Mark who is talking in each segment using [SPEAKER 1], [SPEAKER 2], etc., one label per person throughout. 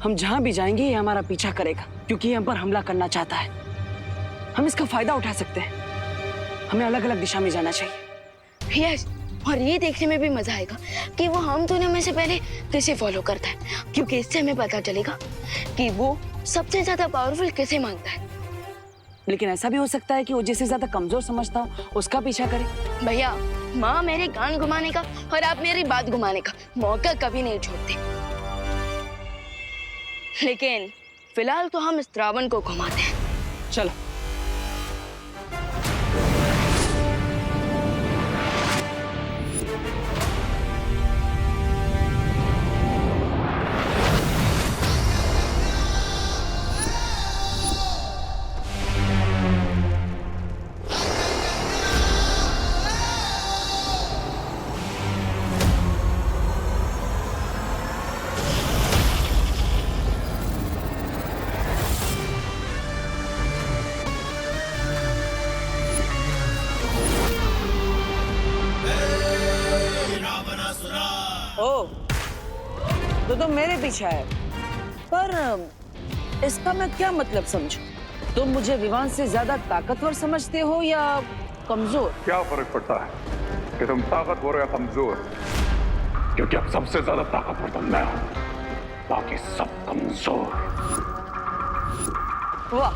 [SPEAKER 1] हम जहां भी जाएंगे ये हमारा पीछा करेगा, क्योंकि ये हम पर हमला करना चाहता है। हम इसका फायदा उठा सकते हैं। हमें अलग अलग दिशा में जाना चाहिए।
[SPEAKER 2] यस, और ये देखने में भी मजा आएगा कि वो हम दोनों में से पहले किसे फॉलो करता है, क्योंकि इससे हमें पता चलेगा कि वो सबसे ज्यादा पावरफुल किसे मानता है।
[SPEAKER 1] लेकिन ऐसा भी हो सकता है कि वो जिसे ज्यादा कमजोर समझता हो उसका पीछा करे।
[SPEAKER 2] भैया, माँ मेरे कान घुमाने का और आप मेरी बात घुमाने का मौका कभी नहीं छोड़ते। लेकिन फिलहाल तो हम इस रावण को घुमाते हैं।
[SPEAKER 1] चलो। ओ, तो तुम मेरे पीछे आए, पर इसका मैं क्या मतलब समझूं? तुम मुझे विवान से ज्यादा ताकतवर समझते हो या कमजोर?
[SPEAKER 3] क्या फर्क पड़ता है कि तुम ताकतवर या कमजोर? क्योंकि अब सबसे ज्यादा ताकतवर तो मैं हूं, बाकी सब कमजोर।
[SPEAKER 1] वाह,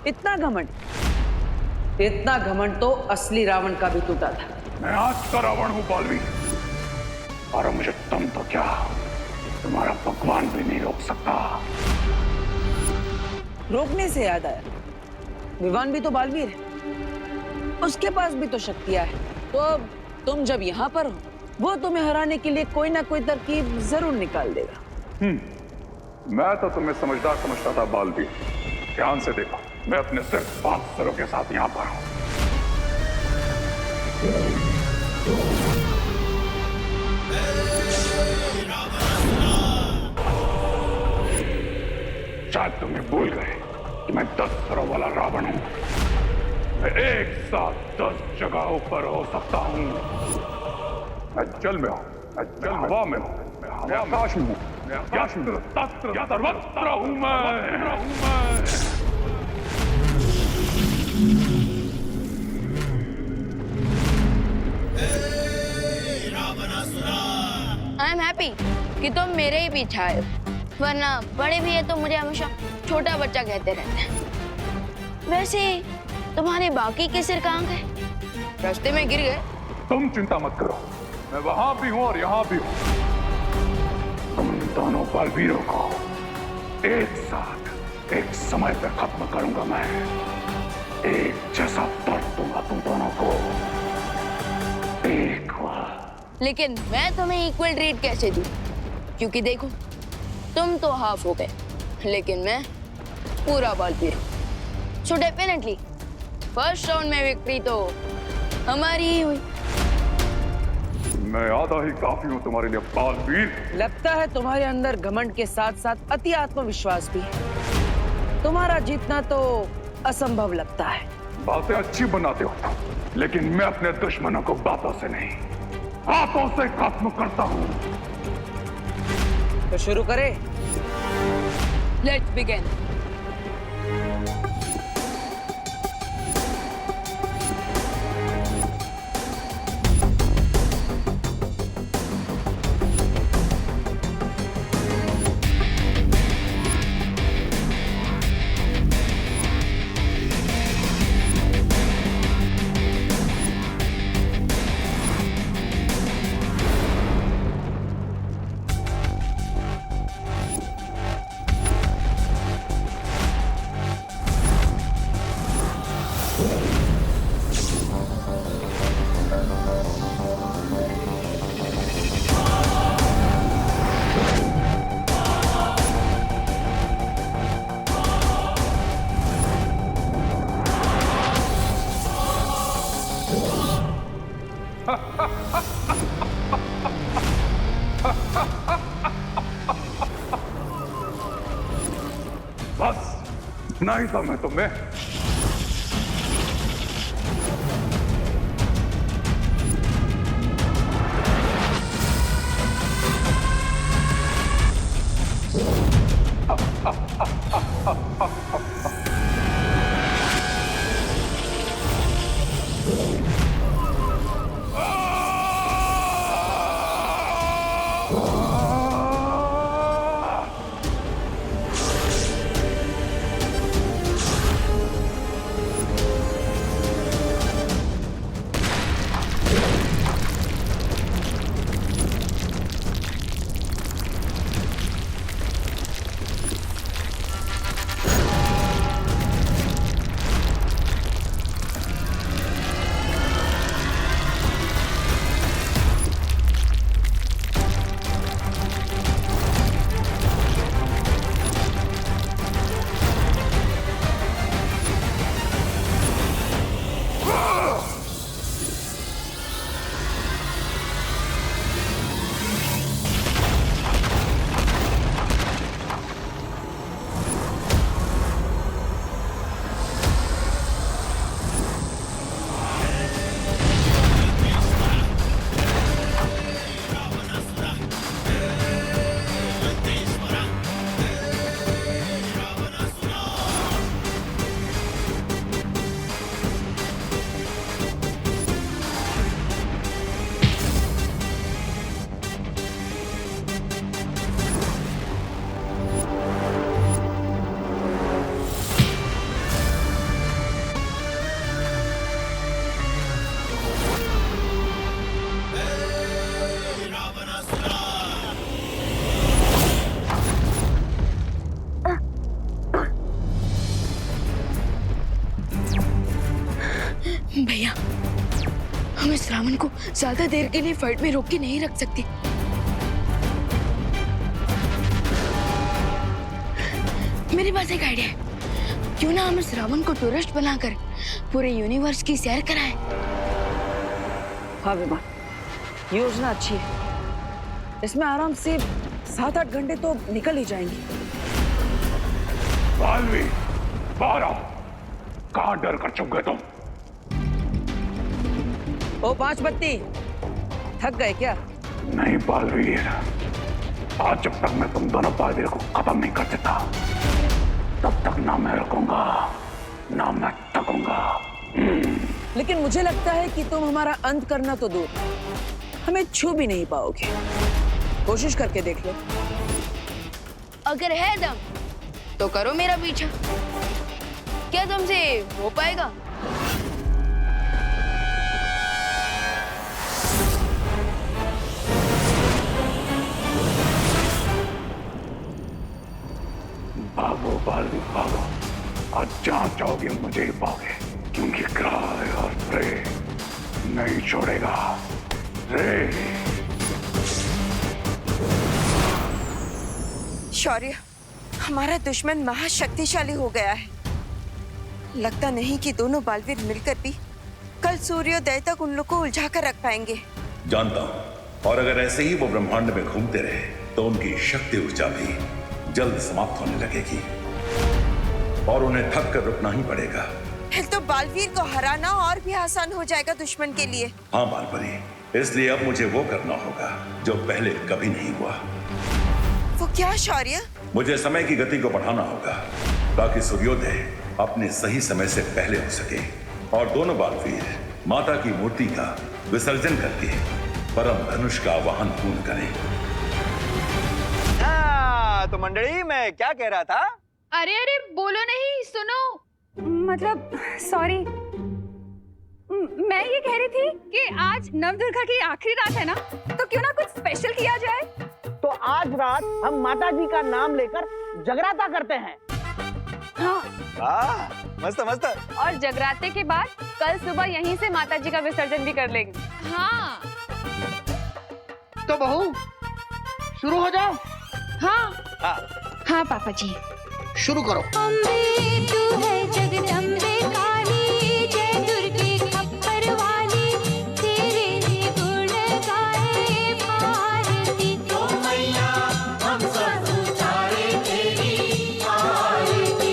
[SPEAKER 1] इतना घमंड! इतना घमंड तो असली रावण का भी टूटा था।
[SPEAKER 3] मैं आज का रावण हूं बालवीर, और मुझे तुम तो क्या, तुम्हारा भगवान भी नहीं रोक सकता।
[SPEAKER 1] रोकने से याद आया, विवान भी तो बालवीर है, उसके पास भी तो शक्तियां है। तो अब तुम जब यहाँ पर हो, वो तुम्हें हराने के लिए कोई ना कोई तरकीब जरूर निकाल देगा।
[SPEAKER 3] मैं तो तुम्हें समझदार समझता था बालवीर। ध्यान से देखो, मैं अपने सिर्फ 5 सरों के साथ यहाँ पर हूँ। शायद तुम्हें भूल गए कि मैं 10 सरों वाला रावण हूँ। मैं एक साथ 10 जगहों पर हो सकता हूँ। मैं जल में हूँ, मैं हवा में हूँ, मैं आकाश में हूँ, मैं आकाश में सर्वत्र हूँ मैं।
[SPEAKER 2] आई एम हैप्पी कि तुम मेरे ही पीछे आए हो, वरना बड़े भैया तो मुझे हमेशा छोटा बच्चा कहते रहते हैं। वैसे तुम्हारे बाकी के सिर कहाँ गए? रास्ते में गिर गए?
[SPEAKER 3] तुम चिंता मत करो, मैं वहां भी हूँ और यहाँ भी हूँ। तुम दोनों बालवीरों को एक साथ एक समय पर खत्म करूंगा मैं। एक जैसा दर्द दूंगा तुम दोनों को, एक बार।
[SPEAKER 2] लेकिन मैं तुम्हें इक्वल ट्रीट कैसे दूं? क्योंकि देखो, तुम तो हाफ हो गए, लेकिन मैं पूरा बालवीर हूँ। सो डेफिनेटली फर्स्ट राउंड में विक्ट्री तो हमारी ही हुई।
[SPEAKER 3] मैं आधा ही काफी हूँ तुम्हारे लिए बालवीर।
[SPEAKER 1] लगता है तुम्हारे अंदर घमंड के साथ साथ अति आत्मविश्वास भी है। तुम्हारा जीतना तो असंभव लगता है।
[SPEAKER 3] बातें अच्छी बनाते हो, लेकिन मैं अपने दुश्मनों को बातों से नहीं, हाथों से खत्म करता हूँ।
[SPEAKER 1] तो शुरू करें।
[SPEAKER 2] Let's begin.
[SPEAKER 3] बस इतना ही था मैं तुम्हें।
[SPEAKER 2] भैया, हम इस रावण को ज्यादा देर के लिए फाइट में रोक के नहीं रख सकते। मेरे पास एक आइडिया है। क्यों ना हम इस रावण को टूरिस्ट बनाकर पूरे यूनिवर्स की सैर कराएं?
[SPEAKER 1] हाँ विमान, योजना अच्छी है। इसमें आराम से 7-8 घंटे तो निकल ही जाएंगे।
[SPEAKER 3] बालवी, बाहर आओ। कहाँ डर कर चुप गए तुम?
[SPEAKER 1] ओ पांच बत्ती, थक गए क्या?
[SPEAKER 3] नहीं बालवीर, आज जब तक मैं तुम दोनों बालवीर को खत्म नहीं कर देता, तब तक ना मैं रुकूंगा ना मैं थकूंगा।
[SPEAKER 1] लेकिन मुझे लगता है कि तुम हमारा अंत करना तो दूर, हमें छू भी नहीं पाओगे। कोशिश करके देख लो।
[SPEAKER 2] अगर है दम तो करो मेरा पीछा। क्या तुमसे हो पाएगा?
[SPEAKER 3] भागो बालवी भागो, आज जहां जाओगे मुझे ही पाओगे, क्योंकि क्राय और प्रे नहीं छोड़ेगा। रे
[SPEAKER 4] शौर्य, हमारा दुश्मन महाशक्तिशाली हो गया है। लगता नहीं कि दोनों बालवीर मिलकर भी कल सूर्योदय तक उन लोग को उलझा कर रख पाएंगे।
[SPEAKER 5] जानता हूं, और अगर ऐसे ही वो ब्रह्मांड में घूमते रहे तो उनकी शक्ति ऊर्जा भी जल्द समाप्त होने लगेगी और उन्हें थक कर रुकना ही पड़ेगा।
[SPEAKER 4] फिर तो बालवीर को हराना और भी आसान हो जाएगा दुश्मन के लिए।
[SPEAKER 5] हाँ बालपरी, इसलिए अब मुझे वो करना होगा जो पहले कभी नहीं हुआ।
[SPEAKER 4] वो क्या शौर्य?
[SPEAKER 5] मुझे समय की गति को बढ़ाना होगा ताकि सूर्योदय अपने सही समय से पहले हो सके और दोनों बालवीर माता की मूर्ति का विसर्जन करके परम धनुष का आवाहन पूर्ण करें।
[SPEAKER 6] तो मंडली, मैं क्या कह रहा था?
[SPEAKER 7] अरे अरे बोलो नहीं, सुनो। मतलब सॉरी, मैं ये कह रही थी कि आज नवदुर्गा की आखिरी रात है ना, तो क्यों ना कुछ स्पेशल किया जाए।
[SPEAKER 8] तो आज रात हम माता जी का नाम लेकर जगराता करते हैं।
[SPEAKER 7] हाँ,
[SPEAKER 6] वाह, मस्त मस्त।
[SPEAKER 7] और जगराते के बाद कल सुबह यहीं से माता जी का विसर्जन भी कर लेंगे। हाँ
[SPEAKER 8] तो बहू शुरू हो जाओ।
[SPEAKER 7] हाँ
[SPEAKER 6] हाँ
[SPEAKER 7] हाँ पापा जी,
[SPEAKER 8] शुरू करो।
[SPEAKER 9] अम्बे तू है जगदम्बे काली, जय दुर्गे खप्पर वाली, तेरे ही गुण गाए भारती। ओ मैया हम सब उतारे तेरी आरती।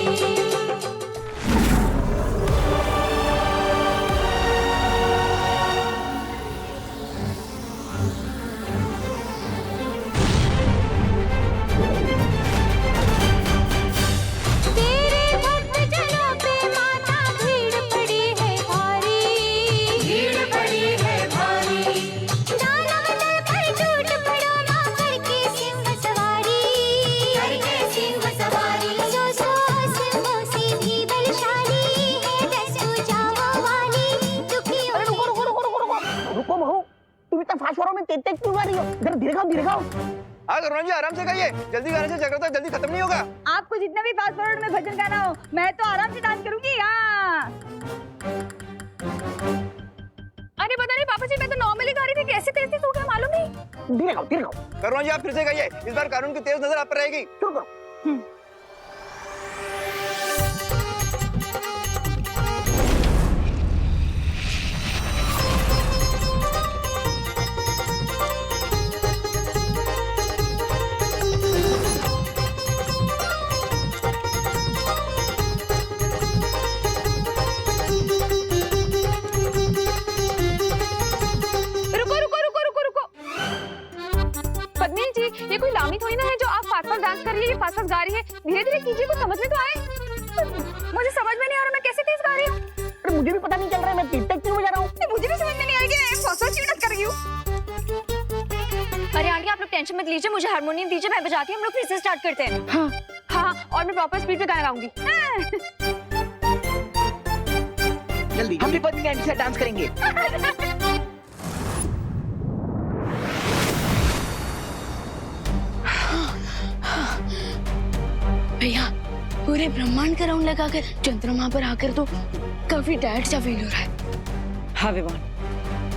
[SPEAKER 8] तेज तेज क्यों आ रही हो? जरा धीरे खाओ, धीरे खाओ।
[SPEAKER 6] हाँ करुणा जी आराम से खाइए, जल्दी खाने से जगरता जल्दी खत्म नहीं होगा।
[SPEAKER 7] आपको जितना भी फास्ट फॉरवर्ड में भजन गाना हो, मैं तो आराम से डांस करूंगी। हाँ। अरे पता नहीं पापा जी, मैं तो नॉर्मली गा रही थी, कैसे तेज तेज हो गया मालूम नहीं।
[SPEAKER 8] धीरे खाओ, धीरे खाओ।
[SPEAKER 6] करुणा जी आप फिर से खाइए, इस बार कानून की तेज नजर आप पर रहेगी।
[SPEAKER 8] शुरू करो।
[SPEAKER 7] ये कोई लामी थोड़ी ना है जो आप फास्ट फास्ट डांस कर रही है, ये फास्ट फास्ट गा रही है। धीरे धीरे कीजिए, कुछ समझ में तो आए। मुझे समझ में नहीं आ रहा मैं कैसे तेज गा रही हूँ।
[SPEAKER 8] अरे मुझे भी पता नहीं चल रहा है, मैं तेज तेज क्यों बजा रहा हूँ।
[SPEAKER 7] मुझे भी समझ में नहीं आ रही है फास्ट फास्ट क्यों डांस कर रही हूँ। अरे आंटी आप लोग टेंशन मत लीजिए, मुझे हारमोनियम दीजिए, मैं बजाती हूँ, हम लोग फिर से स्टार्ट करते हैं। हाँ हाँ, और मैं प्रॉपर स्पीड पे गाना गाऊंगी।
[SPEAKER 8] जल्दी हम भी पत्नी के साथ डांस करेंगे।
[SPEAKER 2] भैया पूरे ब्रह्मांड का राउंड लगाकर चंद्रमा पर आकर तो काफी टायर्ड सा फील हो रहा है।
[SPEAKER 1] हाँ विवान,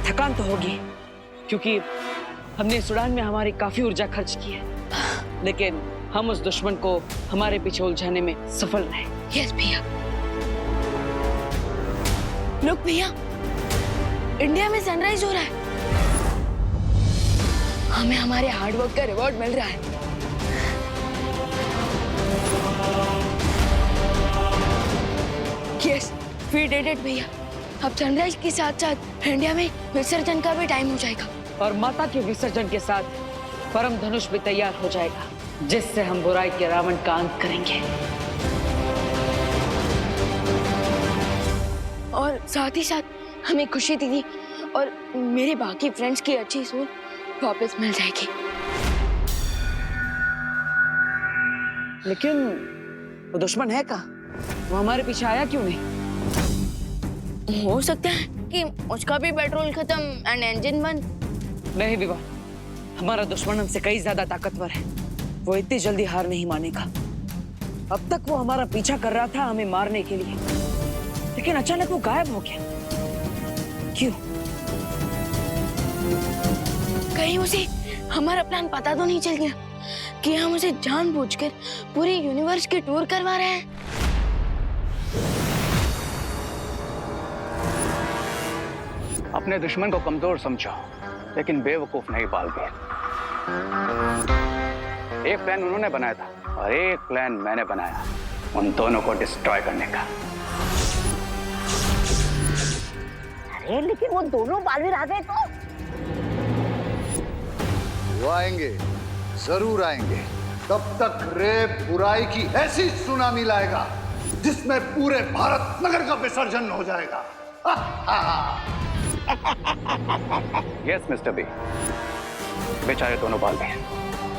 [SPEAKER 1] थकान तो होगी क्योंकि हमने इस उड़ान में हमारी काफी ऊर्जा खर्च की है, लेकिन हम उस दुश्मन को हमारे पीछे उलझाने में सफल रहे।
[SPEAKER 2] यस भैया। लोग भैया, इंडिया में सनराइज हो रहा है, हमें हमारे हार्डवर्क का रिवॉर्ड मिल रहा है। यस वी डिड इट भैया। अब सनराइज के साथ साथ इंडिया में विसर्जन का भी टाइम हो जाएगा,
[SPEAKER 1] और माता के विसर्जन के साथ परम धनुष भी तैयार हो जाएगा, जिससे हम बुराई के रावण का अंत करेंगे।
[SPEAKER 2] और साथ ही साथ हमें खुशी दीदी और मेरे बाकी फ्रेंड्स की अच्छी सोच वापस मिल जाएगी।
[SPEAKER 1] लेकिन वो दुश्मन है कहाँ? वो हमारे पीछे आया क्यों नहीं?
[SPEAKER 2] हो सकता है कि उसका भी पेट्रोल खत्म एंड इंजन बंद।
[SPEAKER 1] नहीं विवाह, हमारा दुश्मन हमसे कई ज्यादा ताकतवर है, वो इतनी जल्दी हार नहीं मानेगा। अब तक वो हमारा पीछा कर रहा था हमें मारने के लिए, लेकिन अचानक वो गायब हो गया। क्यों?
[SPEAKER 2] कहीं उसे हमारा प्लान पता तो नहीं चल गया कि हम उसे जानबूझकर पूरे यूनिवर्स के टूर करवा रहे हैं।
[SPEAKER 3] अपने दुश्मन को कमजोर समझो, लेकिन बेवकूफ नहीं बालवीर। एक प्लान उन्होंने बनाया था और एक प्लान मैंने बनाया, उन दोनों को डिस्ट्रॉय करने का।
[SPEAKER 8] अरे लेकिन वो दोनों बालवीर आ गए तो?
[SPEAKER 10] वो आएंगे, जरूर आएंगे। तब तक रे बुराई की ऐसी सुनामी लाएगा जिसमें पूरे भारत नगर का विसर्जन हो जाएगा।
[SPEAKER 3] यस मिस्टर बी, बेचारे दोनों बालवीर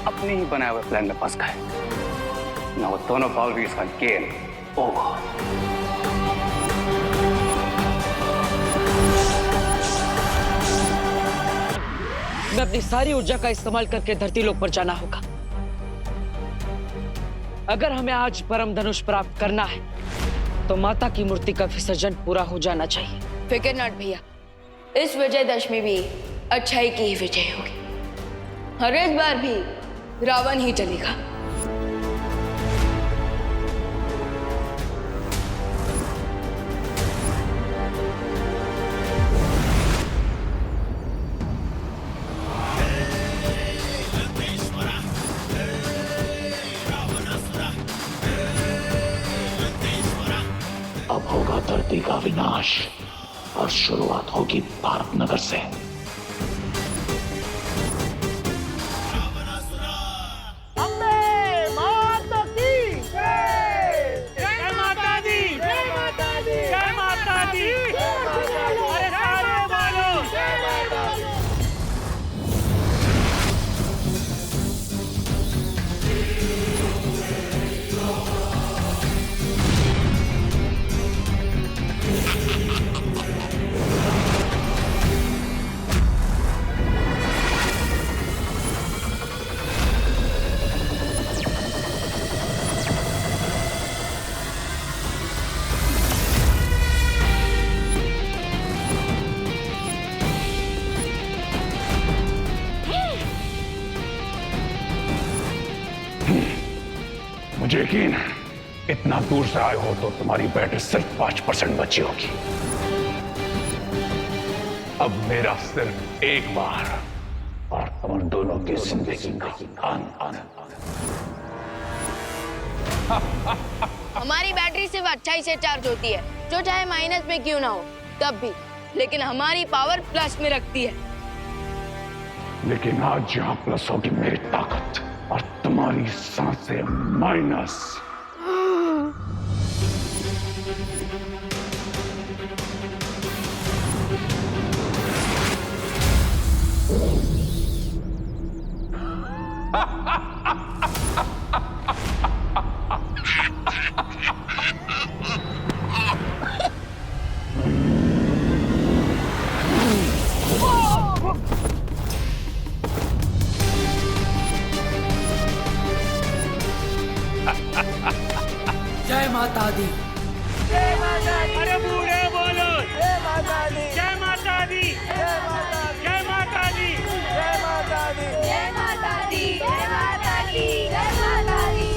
[SPEAKER 3] अपने ही बनाए हुए प्लान में फंस गए। ना वो दोनों बालवीर का गेम ओवर।
[SPEAKER 1] मैं अपनी सारी ऊर्जा का इस्तेमाल करके धरती लोक पर जाना होगा। अगर हमें आज परम धनुष प्राप्त करना है तो माता की मूर्ति का विसर्जन पूरा हो जाना चाहिए।
[SPEAKER 2] फिकर नॉट भैया, इस विजयदशमी भी अच्छाई की ही विजय होगी और इस बार भी रावण ही चलेगा।
[SPEAKER 5] अब होगा धरती का विनाश और शुरुआत होगी भारत नगर से।
[SPEAKER 3] मुझे यकीन है इतना दूर से आए हो तो तुम्हारी बैटरी सिर्फ 5% बची होगी। अब मेरा सिर्फ एक बार और तुम दोनों की जिंदगी का अंत।
[SPEAKER 2] हमारी बैटरी सिर्फ 28 से चार्ज होती है, जो चाहे माइनस में क्यों ना हो तब भी, लेकिन हमारी पावर प्लस में रखती है।
[SPEAKER 3] लेकिन आज यहां प्लस होगी मेरी ताकत और तुम्हारी सांसें माइनस।
[SPEAKER 11] जय माता दी।
[SPEAKER 8] जय माता दी।
[SPEAKER 11] अरे बूढ़े बोलो।
[SPEAKER 8] जय माता दी।
[SPEAKER 11] जय माता दी।
[SPEAKER 8] जय माता दी।
[SPEAKER 11] जय माता दी।
[SPEAKER 8] जय माता दी।
[SPEAKER 9] जय माता दी। जय माता दी। जय माता दी।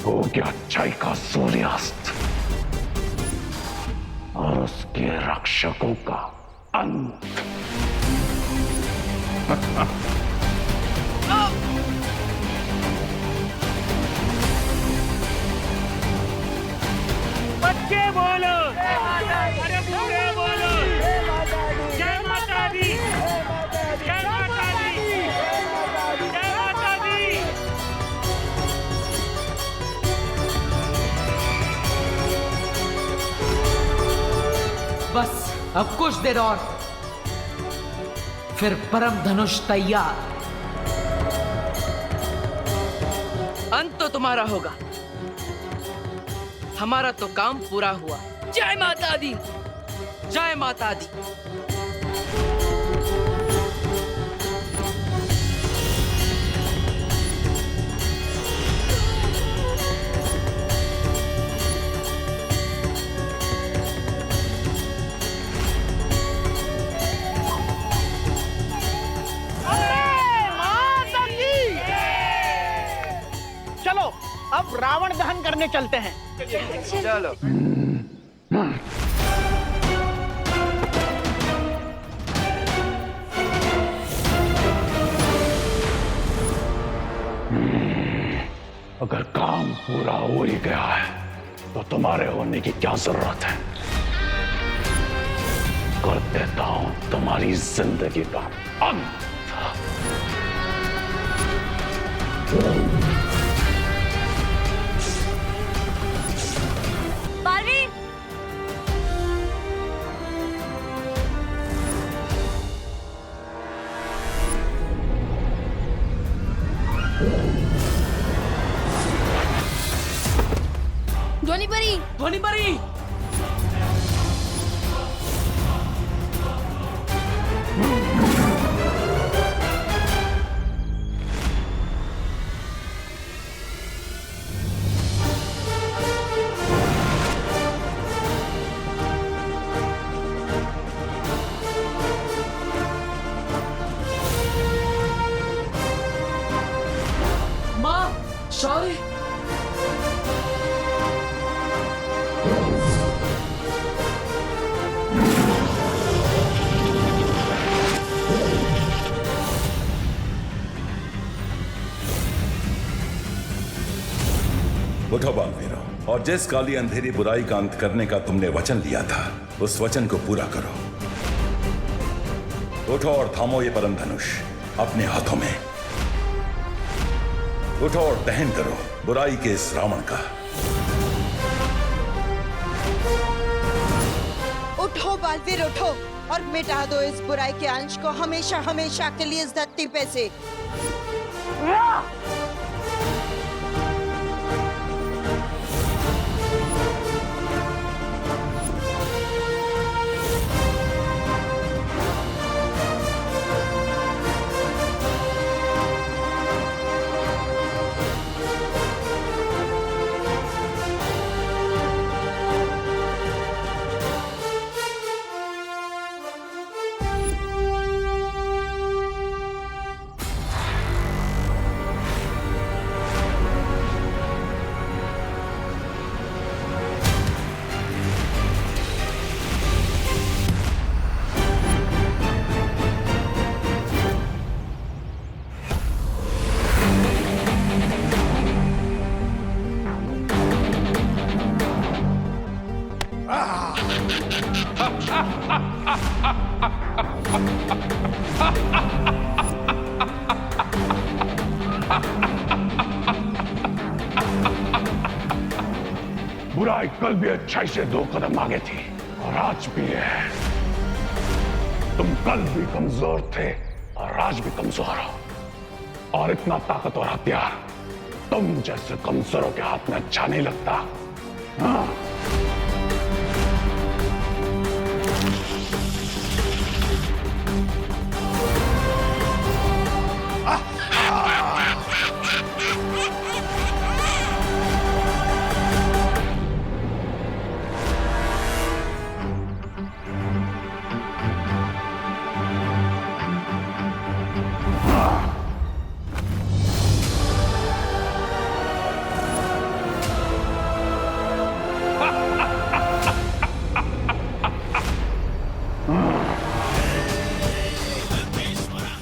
[SPEAKER 3] हो गया अच्छाई का सूर्यास्त और उसके रक्षकों का अंत।
[SPEAKER 11] बच्चे बोलो। अरे बूढ़े बोलो। जय माता दी। जय माता दी। जय माता दी।
[SPEAKER 12] बस अब कुछ देर और, फिर परम धनुष तैयार।
[SPEAKER 13] अंत तो तुम्हारा होगा, हमारा तो काम पूरा हुआ। जय माता दी। जय माता दी।
[SPEAKER 8] चलो अब रावण दहन करने चलते हैं।
[SPEAKER 6] चलो।
[SPEAKER 3] अगर काम पूरा हो ही गया है तो तुम्हारे होने की क्या जरूरत है। कर देता हूं तुम्हारी जिंदगी का अंत।
[SPEAKER 9] बालवीर,
[SPEAKER 2] ध्वनि परी।
[SPEAKER 12] ध्वनि परी। माँ, शौर्य।
[SPEAKER 5] उठो बालवीरों, और जिस काली अंधेरी बुराई का अंत करने का तुमने वचन लिया था उस वचन को पूरा करो। उठो और थामो ये परम धनुष अपने हाथों में। उठो और दहन करो बुराई के इस रावण का।
[SPEAKER 4] उठो बालवीर उठो और मिटा दो इस बुराई के अंश को हमेशा हमेशा के लिए इस धरती पे से।
[SPEAKER 3] बुराई कल भी अच्छाई से 2 कदम आगे थी और आज भी है। तुम कल भी कमजोर थे और आज भी कमजोर हो, और इतना ताकतवर हथियार तुम जैसे कमजोरों के हाथ में अच्छा नहीं लगता। हाँ?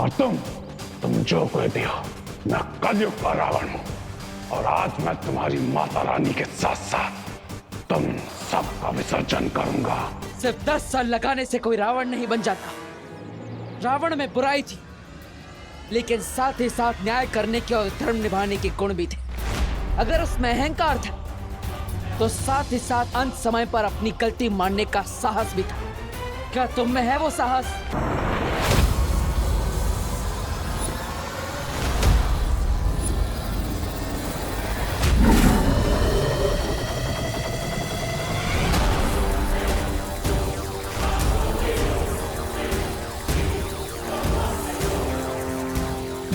[SPEAKER 3] और तुम जो कह दिया, मैं कलयुग का रावण हूं, और आज मैं तुम्हारी माता रानी के साथ साथ तुम सबका विसर्जन करूंगा।
[SPEAKER 13] सिर्फ 10 साल लगाने से कोई रावण नहीं बन जाता। रावण में बुराई थी, लेकिन साथ ही साथ न्याय करने के और धर्म निभाने के गुण भी थे। अगर उसमें अहंकार था, तो साथ ही साथ अंत समय पर अपनी गलती मानने का साहस भी था। क्या तुम में है वो साहस?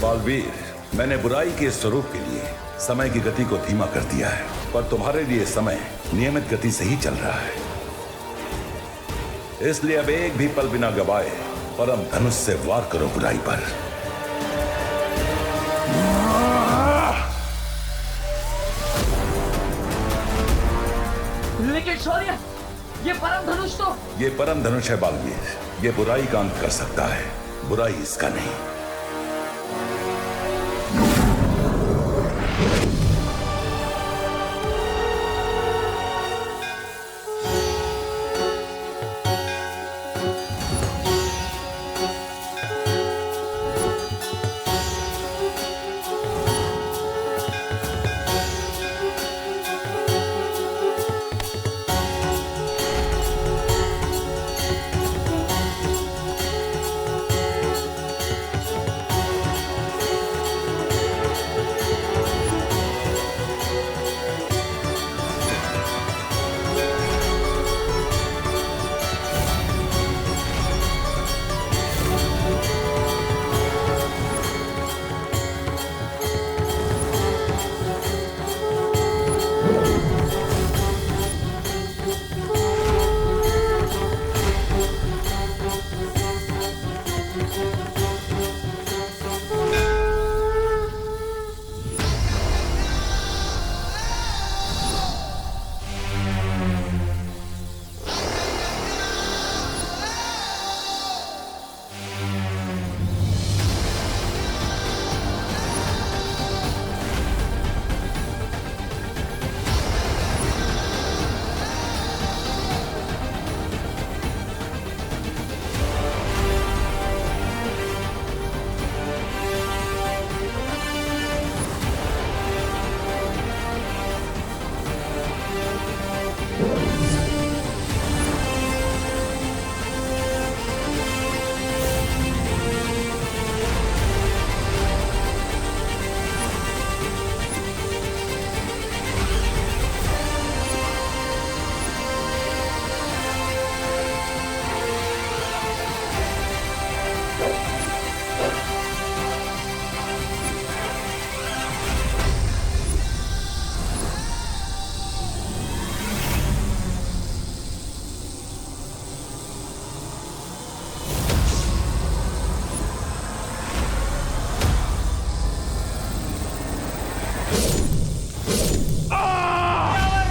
[SPEAKER 5] बालवीर, मैंने बुराई के स्वरूप के लिए समय की गति को धीमा कर दिया है, पर तुम्हारे लिए समय नियमित गति से ही चल रहा है। इसलिए अब एक भी पल बिना गवाए परम धनुष से वार करो बुराई पर।
[SPEAKER 12] लेकिन शौर्य, ये परम धनुष तो...
[SPEAKER 5] ये परम धनुष है बालवीर, ये बुराई का अंत कर सकता है, बुराई इसका नहीं।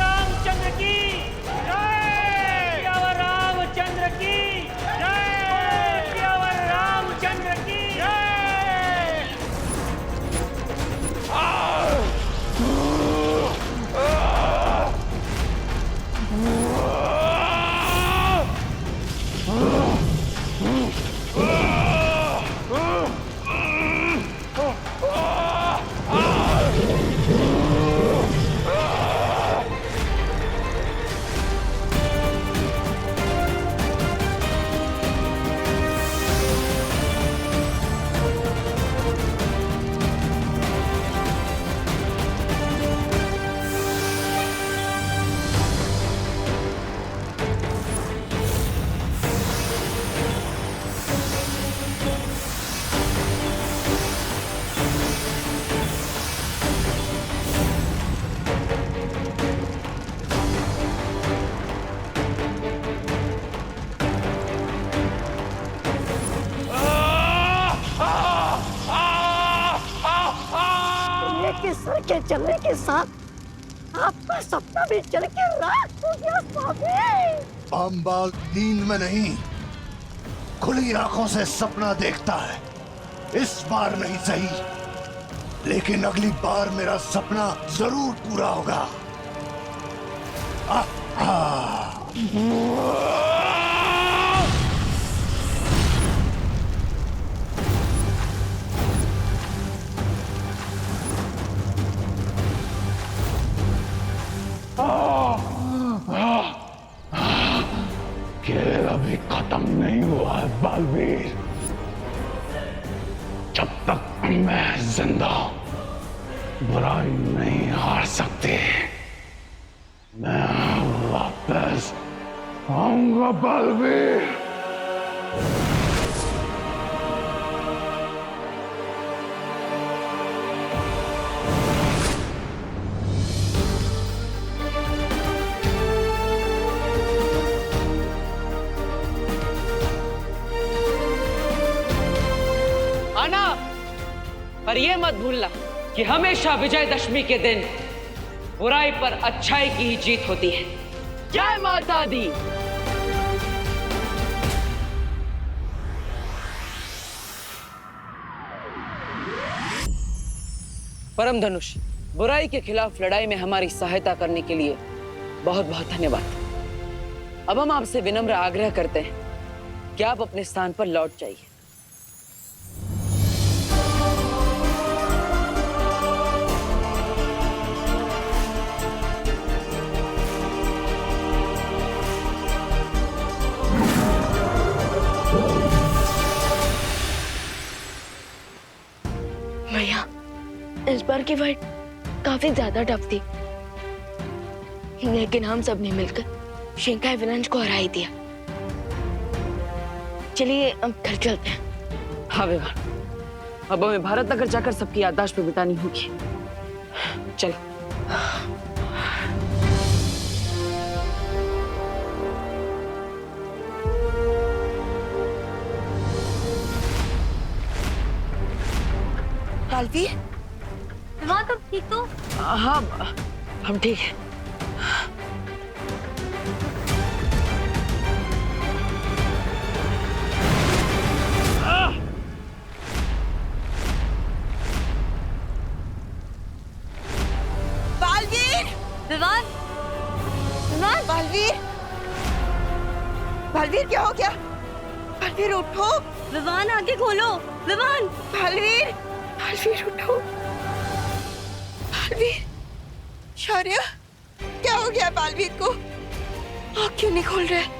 [SPEAKER 11] रामचंद्र की जय, रामचंद्र की जय, रामचंद्र की जय।
[SPEAKER 9] के सर के चलने के साथ आपका सपना भी चल के रात हो गया स्वामी।
[SPEAKER 10] अम्बाल नींद में नहीं, खुली आंखों से सपना देखता है। इस बार नहीं सही, लेकिन अगली बार मेरा सपना जरूर पूरा होगा।
[SPEAKER 3] खेल अभी खत्म नहीं हुआ है बालवीर। जब तक मैं जिंदा बुराई नहीं हार सकती, मैं वापस आऊंगा बालवीर।
[SPEAKER 13] पर यह मत भूलना कि हमेशा विजयदशमी के दिन बुराई पर अच्छाई की ही जीत होती है। जय माता दी। परम धनुष, बुराई के खिलाफ लड़ाई में हमारी सहायता करने के लिए बहुत बहुत धन्यवाद। अब हम आपसे विनम्र आग्रह करते हैं कि आप अपने स्थान पर लौट जाइए।
[SPEAKER 2] भैया, इस बार की फाइट काफी ज्यादा टफ थी, लेकिन हम सब ने मिलकर शिंकाई विनाश को हरा ही दिया। चलिए अब घर चलते हैं।
[SPEAKER 13] हाँ विवान, अब हमें भारत नगर जाकर सबकी याददाश्त पे बितानी होगी। चल।
[SPEAKER 4] बालवीर,
[SPEAKER 9] वहाँ तुम ठीक हो?
[SPEAKER 13] हाँ, हम ठीक है।
[SPEAKER 4] बालवीर!
[SPEAKER 9] विवान! विवान!
[SPEAKER 4] बालवीर! बालवीर, क्या हो गया? बालवीर उठो।
[SPEAKER 9] विवान, आंखें खोलो। विवान!
[SPEAKER 4] बालवीर! बालवीर उठो। बालवीर! शौर्य, क्या हो गया बालवीर को? आँख क्यों नहीं खोल रहे?